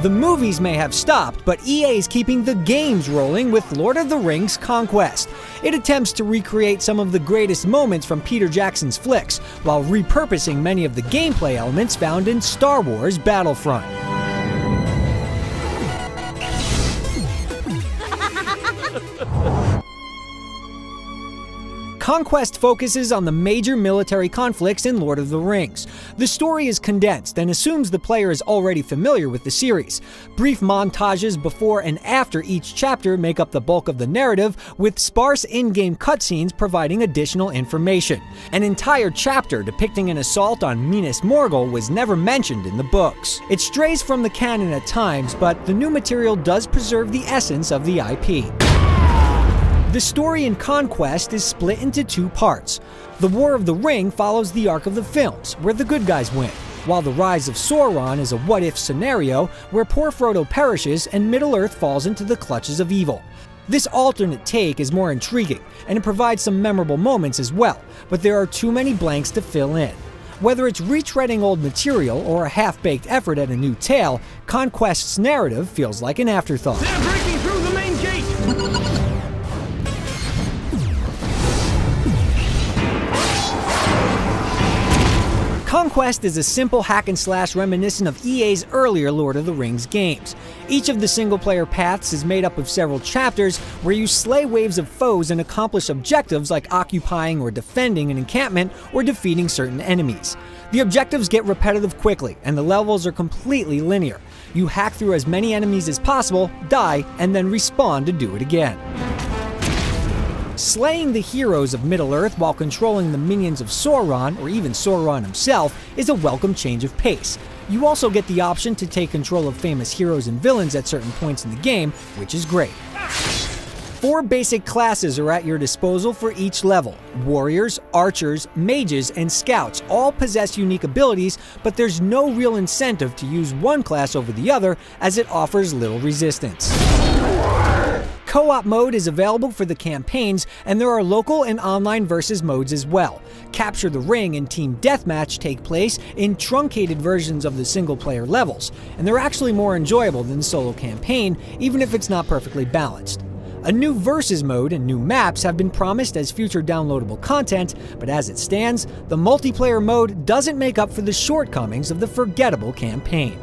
The movies may have stopped, but EA is keeping the games rolling with Lord of the Rings Conquest. It attempts to recreate some of the greatest moments from Peter Jackson's flicks, while repurposing many of the gameplay elements found in Star Wars Battlefront. Conquest focuses on the major military conflicts in Lord of the Rings. The story is condensed and assumes the player is already familiar with the series. Brief montages before and after each chapter make up the bulk of the narrative, with sparse in-game cutscenes providing additional information. An entire chapter depicting an assault on Minas Morgul was never mentioned in the books. It strays from the canon at times, but the new material does preserve the essence of the IP. The story in Conquest is split into two parts. The War of the Ring follows the arc of the films, where the good guys win, while the Rise of Sauron is a what-if scenario where poor Frodo perishes and Middle-earth falls into the clutches of evil. This alternate take is more intriguing, and it provides some memorable moments as well, but there are too many blanks to fill in. Whether it's retreading old material or a half-baked effort at a new tale, Conquest's narrative feels like an afterthought. They're breaking through the main gate! Conquest is a simple hack-and-slash reminiscent of EA's earlier Lord of the Rings games. Each of the single-player paths is made up of several chapters where you slay waves of foes and accomplish objectives like occupying or defending an encampment or defeating certain enemies. The objectives get repetitive quickly, and the levels are completely linear. You hack through as many enemies as possible, die, and then respawn to do it again. Slaying the heroes of Middle-earth while controlling the minions of Sauron, or even Sauron himself, is a welcome change of pace. You also get the option to take control of famous heroes and villains at certain points in the game, which is great. 4 basic classes are at your disposal for each level. Warriors, archers, mages, and scouts all possess unique abilities, but there's no real incentive to use one class over the other, as it offers little resistance. Co-op mode is available for the campaigns, and there are local and online versus modes as well. Capture the Ring and Team Deathmatch take place in truncated versions of the single-player levels, and they're actually more enjoyable than the solo campaign, even if it's not perfectly balanced. A new versus mode and new maps have been promised as future downloadable content, but as it stands, the multiplayer mode doesn't make up for the shortcomings of the forgettable campaign.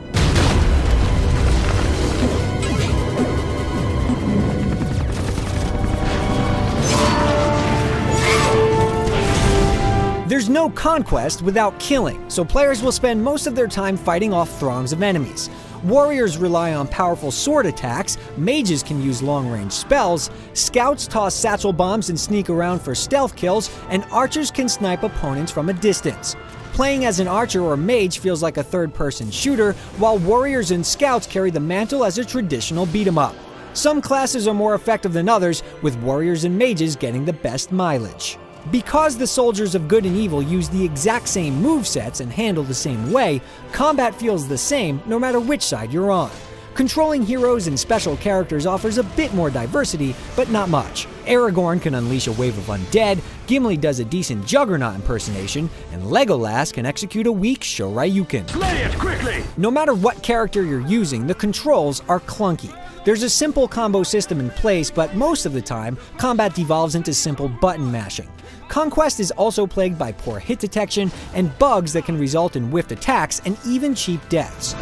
There's no conquest without killing, so players will spend most of their time fighting off throngs of enemies. Warriors rely on powerful sword attacks, mages can use long-range spells, scouts toss satchel bombs and sneak around for stealth kills, and archers can snipe opponents from a distance. Playing as an archer or mage feels like a third-person shooter, while warriors and scouts carry the mantle as a traditional beat-em-up. Some classes are more effective than others, with warriors and mages getting the best mileage. Because the soldiers of good and evil use the exact same movesets and handle the same way, combat feels the same no matter which side you're on. Controlling heroes and special characters offers a bit more diversity, but not much. Aragorn can unleash a wave of undead, Gimli does a decent Juggernaut impersonation, and Legolas can execute a weak Shoryuken. Slay it quickly! No matter what character you're using, the controls are clunky. There's a simple combo system in place, but most of the time, combat devolves into simple button mashing. Conquest is also plagued by poor hit detection and bugs that can result in whiffed attacks and even cheap deaths.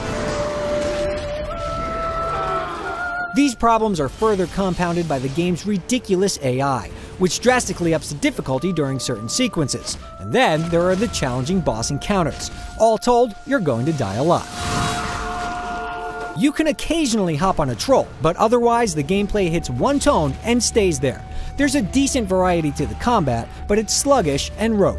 These problems are further compounded by the game's ridiculous AI, which drastically ups the difficulty during certain sequences. And then there are the challenging boss encounters. All told, you're going to die a lot. You can occasionally hop on a troll, but otherwise the gameplay hits one tone and stays there. There's a decent variety to the combat, but it's sluggish and rote.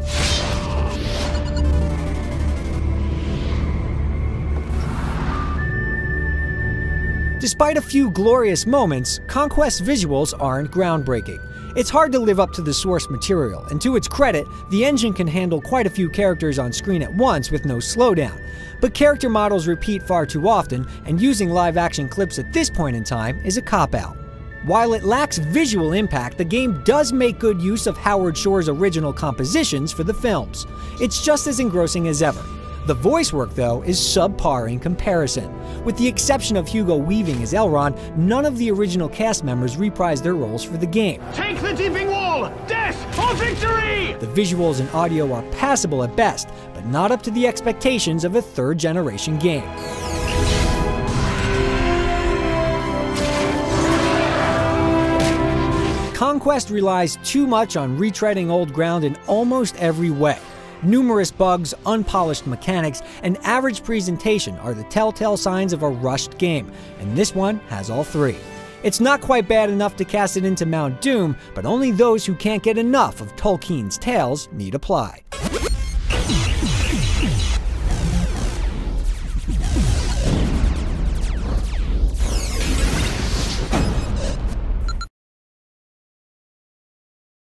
Despite a few glorious moments, Conquest's visuals aren't groundbreaking. It's hard to live up to the source material, and to its credit, the engine can handle quite a few characters on screen at once with no slowdown. But character models repeat far too often, and using live-action clips at this point in time is a cop-out. While it lacks visual impact, the game does make good use of Howard Shore's original compositions for the films. It's just as engrossing as ever. The voice work, though, is subpar in comparison. With the exception of Hugo Weaving as Elrond, none of the original cast members reprised their roles for the game. Take the Deeping Wall! Death or victory! The visuals and audio are passable at best, but not up to the expectations of a third-generation game. Conquest relies too much on retreading old ground in almost every way. Numerous bugs, unpolished mechanics, and average presentation are the telltale signs of a rushed game, and this one has all three. It's not quite bad enough to cast it into Mount Doom, but only those who can't get enough of Tolkien's tales need apply.